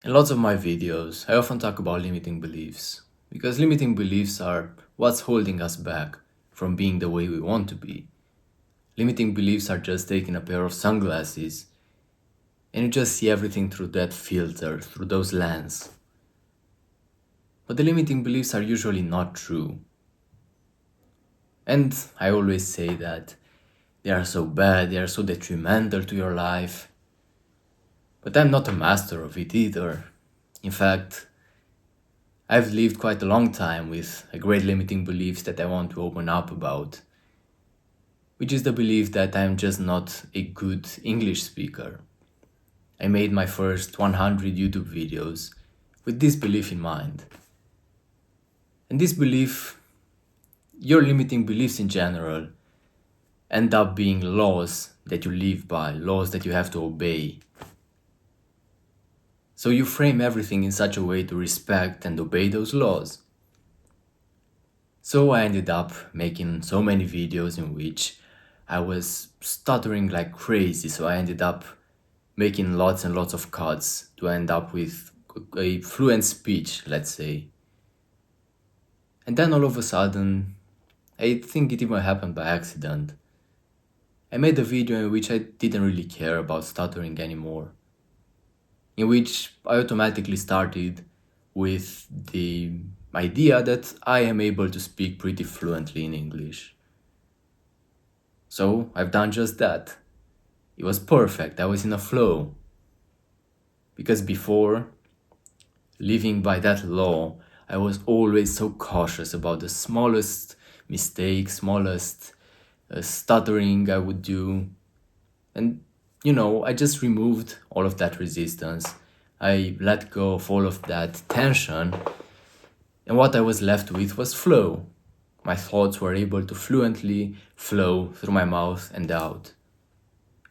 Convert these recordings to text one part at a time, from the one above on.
In lots of my videos, I often talk about limiting beliefs, because limiting beliefs are what's holding us back from being the way we want to be. Limiting beliefs are just taking a pair of sunglasses and you just see everything through that filter, through those lenses. But the limiting beliefs are usually not true. And I always say that they are so bad, they are so detrimental to your life. But I'm not a master of it either. In fact, I've lived quite a long time with a great limiting beliefs that I want to open up about, which is the belief that I'm just not a good English speaker. I made my first 100 YouTube videos with this belief in mind. And this belief, your limiting beliefs in general, end up being laws that you live by, laws that you have to obey. So you frame everything in such a way to respect and obey those laws. So I ended up making so many videos in which I was stuttering like crazy, so I ended up making lots and lots of cuts to end up with a fluent speech, let's say. And then all of a sudden, I think it even happened by accident, I made a video in which I didn't really care about stuttering anymore, in which I automatically started with the idea that I am able to speak pretty fluently in English. So I've done just that. It was perfect, I was in a flow. Because before, living by that law, I was always so cautious about the smallest mistake, smallest stuttering I would do. And I just removed all of that resistance. I let go of all of that tension, and what I was left with was flow. My thoughts were able to fluently flow through my mouth and out.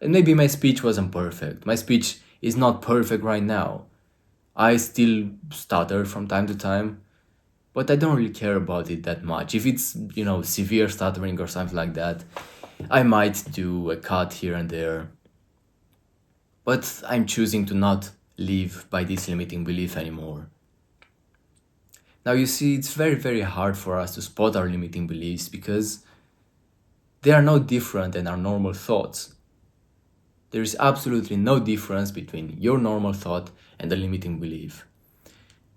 And maybe my speech wasn't perfect. My speech is not perfect right now. I still stutter from time to time, but I don't really care about it that much. If it's, severe stuttering or something like that, I might do a cut here and there. But I'm choosing to not live by this limiting belief anymore. Now you see, it's very, very hard for us to spot our limiting beliefs because they are no different than our normal thoughts. There is absolutely no difference between your normal thought and the limiting belief.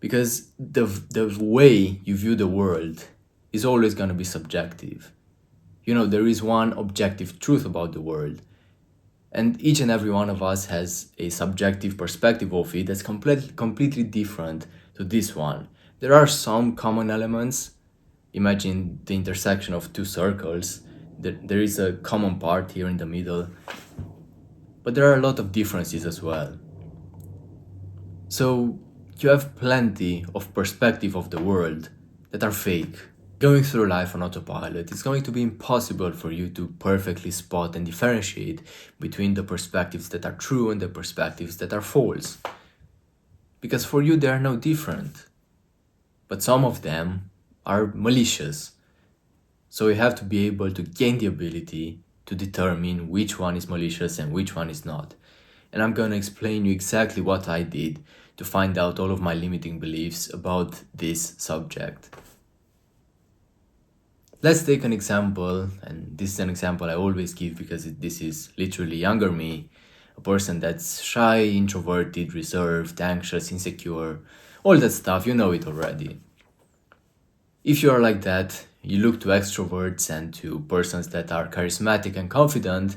Because the way you view the world is always going to be subjective. There is one objective truth about the world, and each and every one of us has a subjective perspective of it that's completely different to this one. There are some common elements. Imagine the intersection of two circles. There is a common part here in the middle, but there are a lot of differences as well. So you have plenty of perspective of the world that are fake. Going through life on autopilot, it's going to be impossible for you to perfectly spot and differentiate between the perspectives that are true and the perspectives that are false. Because for you, they are no different. But some of them are malicious. So you have to be able to gain the ability to determine which one is malicious and which one is not. And I'm going to explain you exactly what I did to find out all of my limiting beliefs about this subject. Let's take an example, and this is an example I always give because this is literally younger me, a person that's shy, introverted, reserved, anxious, insecure, all that stuff, you know it already. If you are like that, you look to extroverts and to persons that are charismatic and confident,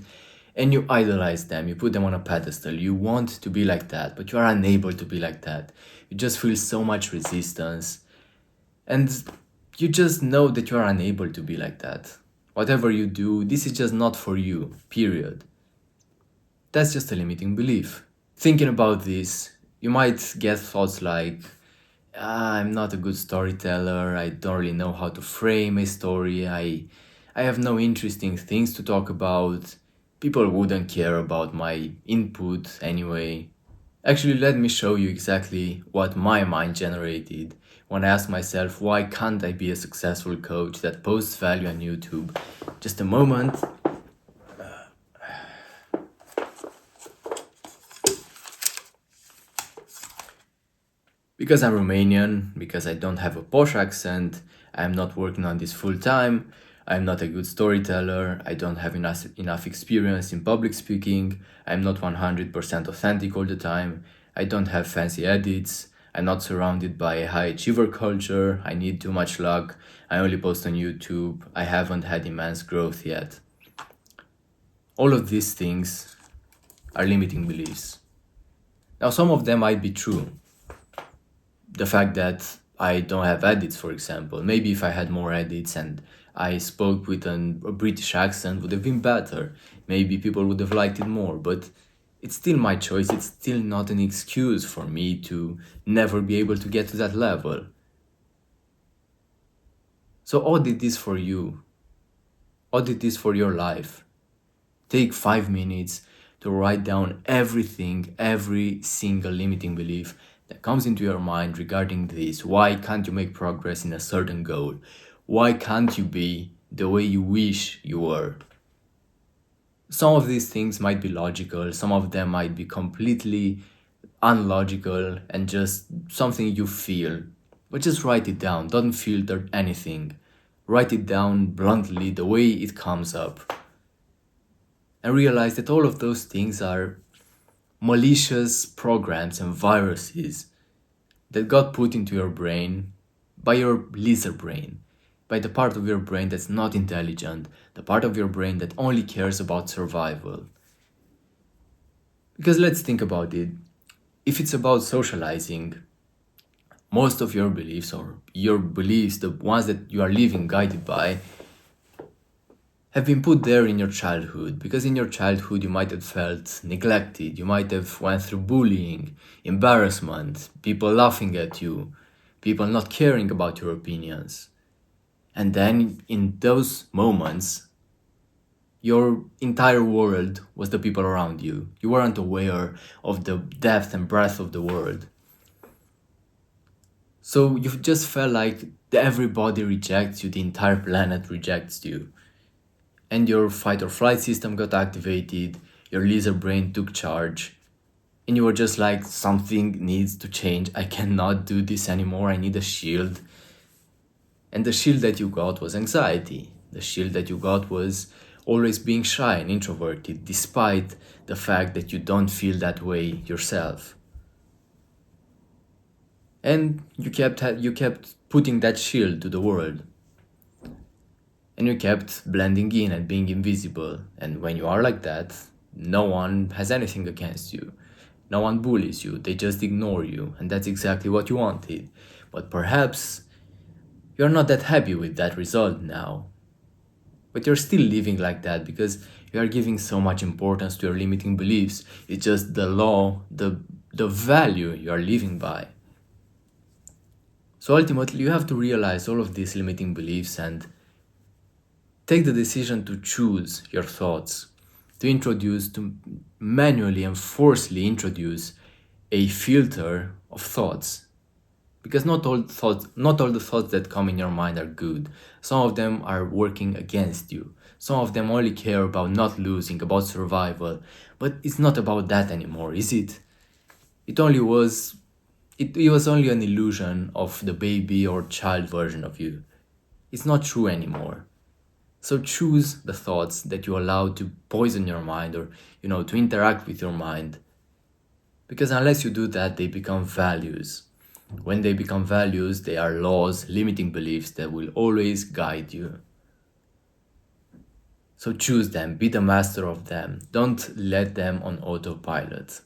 and you idolize them, you put them on a pedestal. You want to be like that, but you are unable to be like that. You just feel so much resistance, and you just know that you are unable to be like that. Whatever you do, this is just not for you, period. That's just a limiting belief. Thinking about this, you might get thoughts like, I'm not a good storyteller, I don't really know how to frame a story, I have no interesting things to talk about, people wouldn't care about my input anyway. Actually, let me show you exactly what my mind generated when I asked myself, why can't I be a successful coach that posts value on YouTube? Just a moment. Because I'm Romanian, because I don't have a posh accent, I'm not working on this full time, I'm not a good storyteller, I don't have enough experience in public speaking, I'm not 100% authentic all the time, I don't have fancy edits, I'm not surrounded by a high achiever culture, I need too much luck, I only post on YouTube, I haven't had immense growth yet. All of these things are limiting beliefs. Now, some of them might be true. The fact that I don't have edits, for example. Maybe if I had more edits and I spoke with a British accent, would have been better. Maybe people would have liked it more, but it's still my choice. It's still not an excuse for me to never be able to get to that level. So audit this for you. Audit this for your life. Take 5 minutes to write down everything, every single limiting belief that comes into your mind regarding this. Why can't you make progress in a certain goal? Why can't you be the way you wish you were? Some of these things might be logical, some of them might be completely unlogical and just something you feel. But just write it down, don't filter anything. Write it down bluntly the way it comes up. And realize that all of those things are malicious programs and viruses that got put into your brain by your lizard brain, by the part of your brain that's not intelligent, the part of your brain that only cares about survival. Because let's think about it. If it's about socializing, most of your beliefs, or your beliefs, the ones that you are living guided by, have been put there in your childhood, because in your childhood you might have felt neglected, you might have went through bullying, embarrassment, people laughing at you, people not caring about your opinions. And then in those moments, your entire world was the people around you. You weren't aware of the depth and breadth of the world. So you just felt like everybody rejects you, the entire planet rejects you. And your fight or flight system got activated, your lizard brain took charge, and you were just like, something needs to change, I cannot do this anymore, I need a shield. And the shield that you got was anxiety. The shield that you got was always being shy and introverted, despite the fact that you don't feel that way yourself. And you kept putting that shield to the world. And you kept blending in and being invisible. And when you are like that, no one has anything against you. No one bullies you, they just ignore you, and that's exactly what you wanted. But perhaps you're not that happy with that result now. But you're still living like that because you are giving so much importance to your limiting beliefs. It's just the law, the value you are living by. So ultimately, you have to realize all of these limiting beliefs and take the decision to choose your thoughts, to manually and forcefully introduce a filter of thoughts. Because not all the thoughts that come in your mind are good. Some of them are working against you. Some of them only care about not losing, about survival. But it's not about that anymore, is it? It was only an illusion of the baby or child version of you. It's not true anymore. So choose the thoughts that you allow to poison your mind, or, to interact with your mind. Because unless you do that, they become values. When they become values, they are laws, limiting beliefs that will always guide you. So choose them, be the master of them. Don't let them on autopilot.